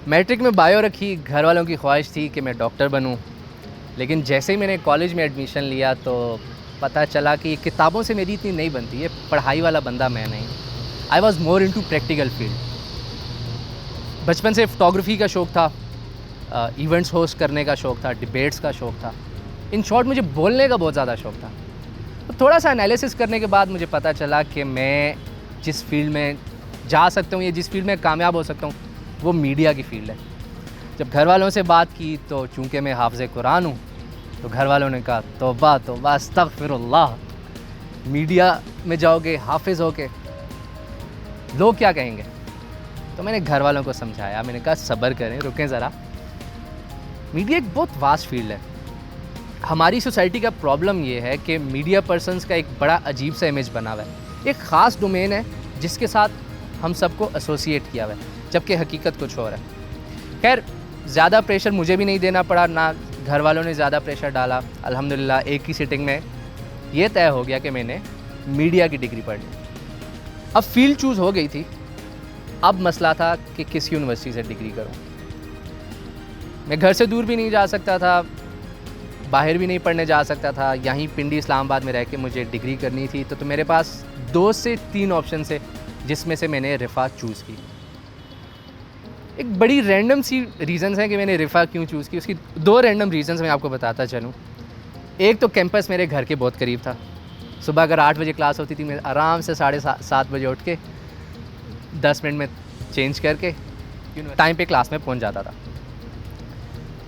Matric में bio रखी, घर वालों की ख्वाहिश थी कि मैं डॉक्टर बनूं। लेकिन जैसे ही मैंने कॉलेज में एडमिशन लिया तो पता चला कि किताबों से मेरी इतनी नहीं बनती, ये पढ़ाई वाला बंदा मैं नहीं। I was more into practical field. बचपन से फ़ोटोग्राफ़ी का शौक़ था, इवेंट्स होस्ट करने का शौक़ था, डिबेट्स का शौक़ था। इन शॉर्ट मुझे बोलने का बहुत ज़्यादा शौक़ था। तो थोड़ा सा एनालिसिस करने के बाद मुझे पता चला कि मैं जिस फील्ड में जा सकता हूँ या जिस फील्ड में कामयाब हो सकता हूँ वो मीडिया की फ़ील्ड है। जब घर वालों से बात की तो चूँकि मैं हाफ़िज़ कुरान हूँ तो घर वालों ने कहा तौबा तौबा अस्तग़फ़िरुल्लाह, मीडिया में जाओगे हाफ़िज़ होके लोग क्या कहेंगे। तो मैंने घर वालों को समझाया, मैंने कहा सब्र करें, रुकें ज़रा। मीडिया एक बहुत वास्ट फील्ड है। हमारी सोसाइटी का प्रॉब्लम ये है कि मीडिया पर्सन्स का एक बड़ा अजीब सा इमेज बना हुआ है। एक ख़ास डोमेन है जिसके साथ हम सबको एसोसिएट किया हुआ है, जबकि हकीकत कुछ और है। खैर, ज़्यादा प्रेशर मुझे भी नहीं देना पड़ा, ना घर वालों ने ज़्यादा प्रेशर डाला। अल्हम्दुलिल्लाह एक ही सिटिंग में ये तय हो गया कि मैंने मीडिया की डिग्री पढ़ ली। अब फील्ड चूज़ हो गई थी, अब मसला था कि किस यूनिवर्सिटी से डिग्री करूं। मैं घर से दूर भी नहीं जा सकता था, बाहर भी नहीं पढ़ने जा सकता था, यहीं पिंडी इस्लामाबाद में रह के मुझे डिग्री करनी थी। तो मेरे पास 2 से 3 ऑप्शन थे, जिसमें से मैंने रिफ़ा चूज़ की। एक बड़ी रैंडम सी रीज़न्स हैं कि मैंने रिफ़ा क्यों चूज़ की। उसकी 2 रैंडम रीज़न्स मैं आपको बताता चलूँ। एक तो कैंपस मेरे घर के बहुत करीब था। सुबह अगर 8 बजे क्लास होती थी, मैं आराम से 7:30 बजे उठ के 10 मिनट में चेंज करके टाइम पे क्लास में पहुंच जाता था।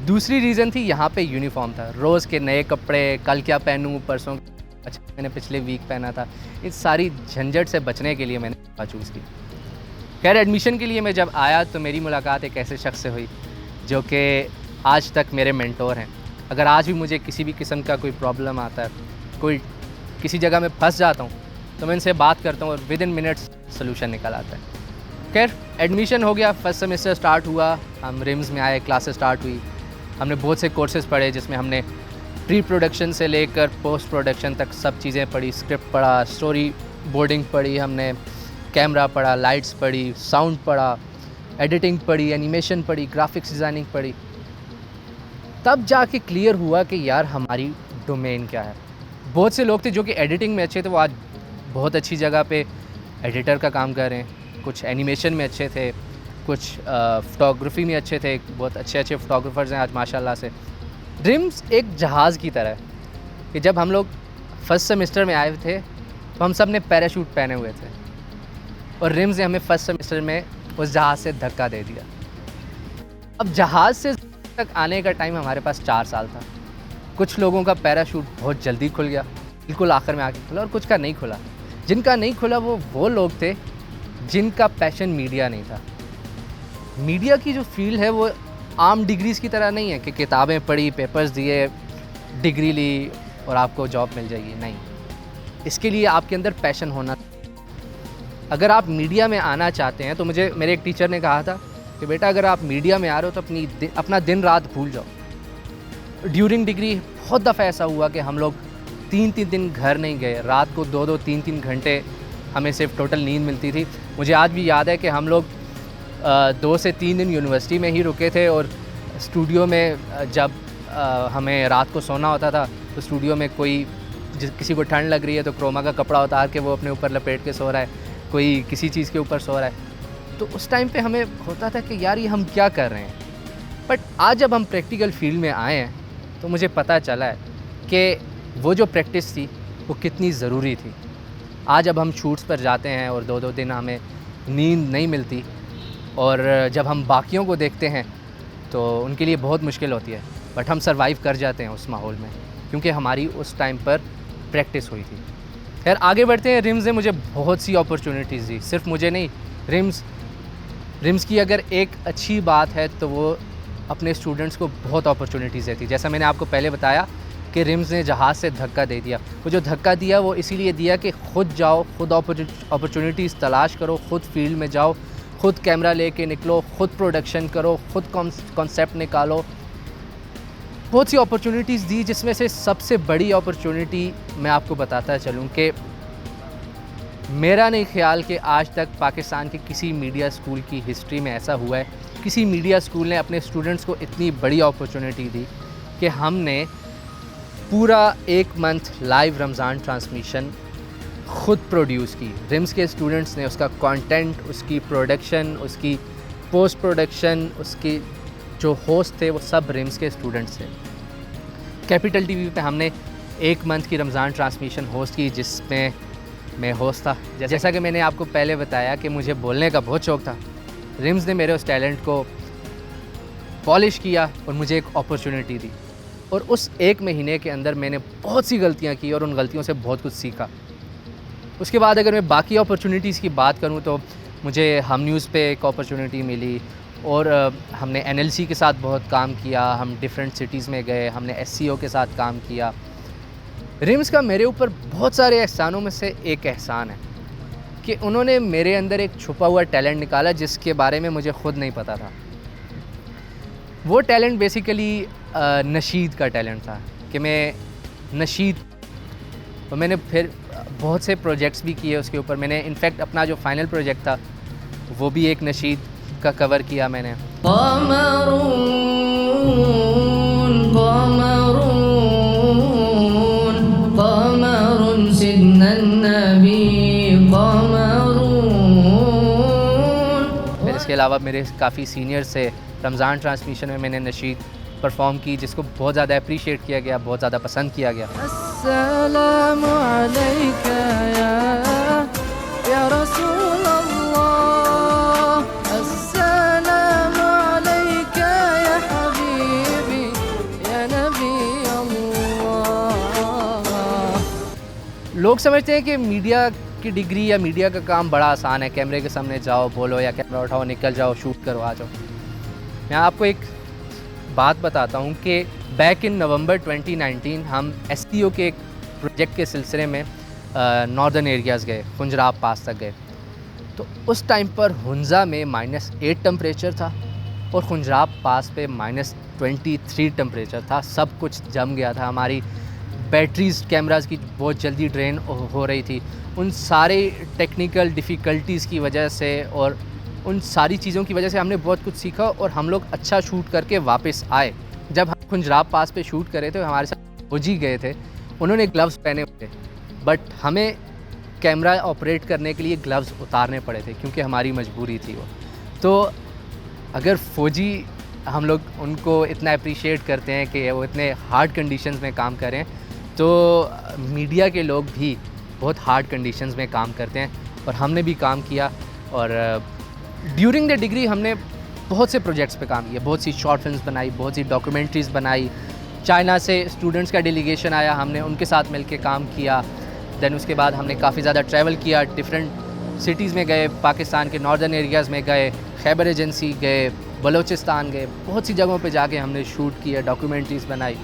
दूसरी रीज़न थी यहाँ पे यूनिफॉर्म था, रोज़ के नए कपड़े, कल क्या पहनूँ, परसों अच्छा मैंने पिछले वीक पहना था। इस सारी झंझट से बचने के लिए मैंने रिफ़ा चूज़ की। खैर, एडमिशन के लिए मैं जब आया तो मेरी मुलाकात एक ऐसे शख्स से हुई जो कि आज तक मेरे मेंटोर हैं। अगर आज भी मुझे किसी भी किस्म का कोई प्रॉब्लम आता है, कोई किसी जगह में फंस जाता हूँ, तो मैं उनसे बात करता हूँ और विद इन मिनट्स सोल्यूशन निकल आता है। खैर, एडमिशन हो गया, फर्स्ट सेमेस्टर स्टार्ट हुआ, हम रिम्स में आए, क्लासेस स्टार्ट हुई। हमने बहुत से कोर्सेज़ पढ़े जिसमें हमने प्री प्रोडक्शन से लेकर पोस्ट प्रोडक्शन तक सब चीज़ें पढ़ी। स्क्रिप्ट पढ़ा, स्टोरी बोर्डिंग पढ़ी, हमने कैमरा पढ़ा, लाइट्स पढ़ी, साउंड पढ़ा, एडिटिंग पढ़ी, एनिमेशन पढ़ी, ग्राफिक्स डिज़ाइनिंग पढ़ी। तब जाके क्लियर हुआ कि यार हमारी डोमेन क्या है। बहुत से लोग थे जो कि एडिटिंग में अच्छे थे, वो आज बहुत अच्छी जगह पे एडिटर का काम कर रहे हैं। कुछ एनिमेशन में अच्छे थे, कुछ फ़ोटोग्राफ़ी में अच्छे थे, बहुत अच्छे अच्छे फ़ोटोग्राफ़र्स हैं आज माशाल्लाह से। ड्रीम्स एक जहाज़ की तरह है कि जब हम लोग फर्स्ट सेमेस्टर में आए थे तो हम सब ने पैराशूट पहने हुए थे और रिम्स ने हमें फर्स्ट सेमेस्टर में उस जहाज़ से धक्का दे दिया। अब जहाज़ से तक आने का टाइम हमारे पास 4 साल था। कुछ लोगों का पैराशूट बहुत जल्दी खुल गया, बिल्कुल आखिर में आके खुला, और कुछ का नहीं खुला। जिनका नहीं खुला वो लोग थे जिनका पैशन मीडिया नहीं था। मीडिया की जो फील्ड है वो आम डिग्रीज़ की तरह नहीं है कि किताबें पढ़ी, पेपर्स दिए, डिग्री ली और आपको जॉब मिल जाएगी। नहीं, इसके लिए आपके अंदर पैशन होना। अगर आप मीडिया में आना चाहते हैं तो मेरे एक टीचर ने कहा था कि बेटा अगर आप मीडिया में आ रहे हो तो अपना दिन रात भूल जाओ। ड्यूरिंग डिग्री बहुत दफ़ा ऐसा हुआ कि हम लोग 3-3 दिन घर नहीं गए, रात को 2-2, 3-3 घंटे हमें सिर्फ टोटल नींद मिलती थी। मुझे आज भी याद है कि हम लोग 2 से 3 दिन यूनिवर्सिटी में ही रुके थे और स्टूडियो में जब हमें रात को सोना होता था तो स्टूडियो में किसी को ठंड लग रही है तो क्रोमा का कपड़ा उतार के वो अपने ऊपर लपेट के सो रहा है, कोई किसी चीज़ के ऊपर सो रहा है। तो उस टाइम पे हमें होता था कि यार ये हम क्या कर रहे हैं। बट आज जब हम प्रैक्टिकल फील्ड में आए हैं तो मुझे पता चला है कि वो जो प्रैक्टिस थी वो कितनी ज़रूरी थी। आज जब हम शूट्स पर जाते हैं और 2-2 दिन हमें नींद नहीं मिलती और जब हम बाकियों को देखते हैं तो उनके लिए बहुत मुश्किल होती है, बट हम सर्वाइव कर जाते हैं उस माहौल में क्योंकि हमारी उस टाइम पर प्रैक्टिस हुई थी। खैर, आगे बढ़ते हैं। रिम्स ने मुझे बहुत सी अपॉर्चुनिटीज़ दी, सिर्फ मुझे नहीं। रिम्स की अगर एक अच्छी बात है तो वो अपने स्टूडेंट्स को बहुत अपॉर्चुनिटीज़ देती। जैसा मैंने आपको पहले बताया कि रिम्स ने जहाज़ से धक्का दे दिया। वो जो धक्का दिया वो इसीलिए दिया कि खुद जाओ, खुद अपॉर्चुनिटीज़ तलाश करो, खुद फील्ड में जाओ, खुद कैमरा लेके निकलो, खुद प्रोडक्शन करो, खुद कॉन्सेप्ट निकालो। बहुत सी अपॉर्चुनिटीज़ दी, जिसमें से सबसे बड़ी अपॉर्चुनिटी मैं आपको बताता चलूँ कि मेरा नहीं ख्याल कि आज तक पाकिस्तान के किसी मीडिया स्कूल की हिस्ट्री में ऐसा हुआ है, किसी मीडिया स्कूल ने अपने स्टूडेंट्स को इतनी बड़ी अपॉर्चुनिटी दी कि हमने पूरा 1 मंथ लाइव रमज़ान ट्रांसमिशन ख़ुद प्रोड्यूस की। रिम्स के स्टूडेंट्स ने उसका कंटेंट, उसकी प्रोडक्शन, उसकी पोस्ट प्रोडक्शन, उसकी जो होस्ट थे वो सब रिम्स के स्टूडेंट्स थे। कैपिटल टीवी पे हमने 1 मंथ की रमज़ान ट्रांसमिशन होस्ट की, जिसमें मैं होस्ट था। जैसा कि मैंने आपको पहले बताया कि मुझे बोलने का बहुत शौक़ था। रिम्स ने मेरे उस टैलेंट को पॉलिश किया और मुझे एक अपॉर्चुनिटी दी, और उस 1 महीने के अंदर मैंने बहुत सी गलतियाँ की और उन गलतियों से बहुत कुछ सीखा। उसके बाद अगर मैं बाकी अपॉर्चुनिटीज़ की बात करूँ तो मुझे हम न्यूज़ पे एक अपॉर्चुनिटी मिली, और हमने NLC के साथ बहुत काम किया। हम डिफरेंट सिटीज़ में गए, हमने SCO के साथ काम किया। रिम्स का मेरे ऊपर बहुत सारे एहसानों में से एक एहसान है कि उन्होंने मेरे अंदर एक छुपा हुआ टैलेंट निकाला, जिसके बारे में मुझे ख़ुद नहीं पता था। वो टैलेंट बेसिकली नशीद का टैलेंट था कि मैं नशीद, तो मैंने फिर बहुत से प्रोजेक्ट्स भी किए उसके ऊपर। मैंने इनफैक्ट अपना जो फाइनल प्रोजेक्ट था वो भी एक नशीद का कवर किया मैंने। फिर इसके अलावा मेरे काफ़ी सीनियर से रमज़ान ट्रांसमिशन में मैंने नशीद परफॉर्म की, जिसको बहुत ज़्यादा अप्रिशिएट किया गया, बहुत ज़्यादा पसंद किया गया। अस्सलामु अलैका या रसूल अल्लाह, अस्सलामु अलैका या हबीबी या नबी अल्लाह। लोग समझते हैं कि मीडिया की डिग्री या मीडिया का काम बड़ा आसान है, कैमरे के सामने जाओ, बोलो, या कैमरा उठाओ, निकल जाओ, शूट करो, आ जाओ। मैं आपको एक बात बताता हूँ कि बैक इन नवंबर 2019 हम SCO के एक प्रोजेक्ट के सिलसिले में नॉर्दर्न एरियाज़ गए, खुंजराब पास तक गए। तो उस टाइम पर हुंजा में -8 टेम्परेचर था और खुंजराब पास पे -23 टेम्परेचर था। सब कुछ जम गया था, हमारी बैटरीज़ कैमराज़ की बहुत जल्दी ड्रेन हो रही थी। उन सारे टेक्निकल डिफ़िकल्टीज़ की वजह से और उन सारी चीज़ों की वजह से हमने बहुत कुछ सीखा, और हम लोग अच्छा शूट करके वापस आए। जब हम खुंजराब पास पे शूट कर रहे थे, हमारे साथ फौजी गए थे, उन्होंने ग्लव्स पहने हुए थे, बट हमें कैमरा ऑपरेट करने के लिए ग्लव्स उतारने पड़े थे क्योंकि हमारी मजबूरी थी वो। तो अगर फ़ौजी, हम लोग उनको इतना अप्रिशिएट करते हैं कि वो इतने हार्ड कंडीशंस में काम करें, तो मीडिया के लोग भी बहुत हार्ड कंडीशंस में काम करते हैं, और हमने भी काम किया। और ड्यूरिंग द डिग्री हमने बहुत से प्रोजेक्ट्स पे काम किया, बहुत सी शॉर्ट फिल्म्स बनाई, बहुत सी डॉक्यूमेंट्रीज़ बनाई। चाइना से स्टूडेंट्स का डेलीगेशन आया, हमने उनके साथ मिलके काम किया। देन उसके बाद हमने काफ़ी ज़्यादा ट्रैवल किया, डिफरेंट सिटीज़ में गए, पाकिस्तान के नॉर्दर्न एरियाज़ में गए, खैबर एजेंसी गए, बलूचिस्तान गए, बहुत सी जगहों पे जाके हमने शूट किया, डॉक्यूमेंट्रीज़ बनाई।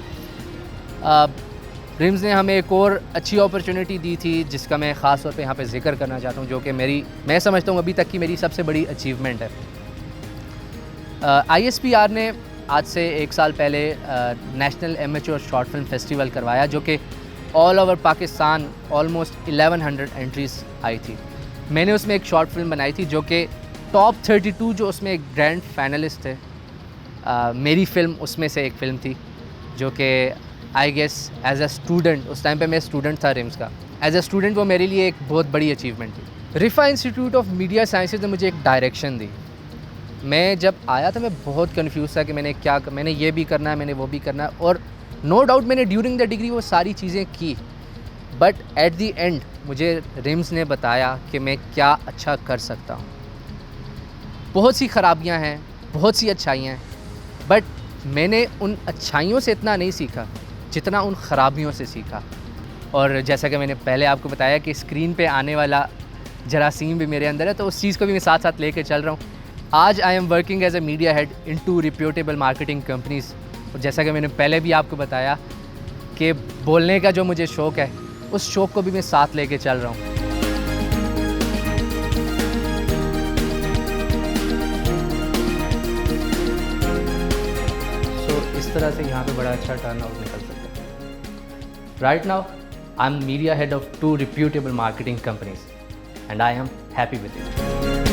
रिम्स ने हमें एक और अच्छी अपॉर्चुनिटी दी थी, जिसका मैं ख़ास तौर पे यहाँ पे ज़िक्र करना चाहता हूँ, जो कि मैं समझता हूँ अभी तक की मेरी सबसे बड़ी अचीवमेंट है। ISPR ने आज से 1 साल पहले national amateur short film festival करवाया, जो कि all over Pakistan almost 1100 entries आई थी। मैंने उसमें एक शॉर्ट फिल्म बनाई थी, जो कि टॉप 32 जो उसमें एक ग्रैंड फाइनलिस्ट थे, मेरी फ़िल्म उसमें से एक फ़िल्म थी, जो कि I guess as a student, उस टाइम पे मैं स्टूडेंट था रिम्स का, एज़ अ स्टूडेंट वो मेरे लिए एक बहुत बड़ी अचीवमेंट थी। रिफ़ा इंस्टीट्यूट ऑफ मीडिया साइंसेज ने मुझे एक डायरेक्शन दी। मैं जब आया था मैं बहुत कंफ्यूज था कि मैंने ये भी करना है, मैंने वो भी करना है, और नो डाउट मैंने ड्यूरिंग द डिग्री वो सारी चीज़ें की, बट एट द एंड मुझे रिम्स ने बताया कि मैं क्या अच्छा कर सकता हूँ। बहुत सी ख़राबियाँ हैं, बहुत सी अच्छाइयाँ हैं, बट मैंने उन अच्छाइयों से इतना नहीं सीखा जितना उन ख़राबियों से सीखा। और जैसा कि मैंने पहले आपको बताया कि स्क्रीन पे आने वाला जरासीम भी मेरे अंदर है, तो उस चीज़ को भी मैं साथ साथ लेके चल रहा हूँ। आज I am working as a media head in 2 reputable marketing companies. और जैसा कि मैंने पहले भी आपको बताया कि बोलने का जो मुझे शौक़ है, उस शौक़ को भी मैं साथ लेके चल रहा हूँ। इस तरह से यहाँ पे बड़ा अच्छा टर्नआउट निकल सकता है। Right now I am media head of 2 reputable marketing companies and I am happy with it.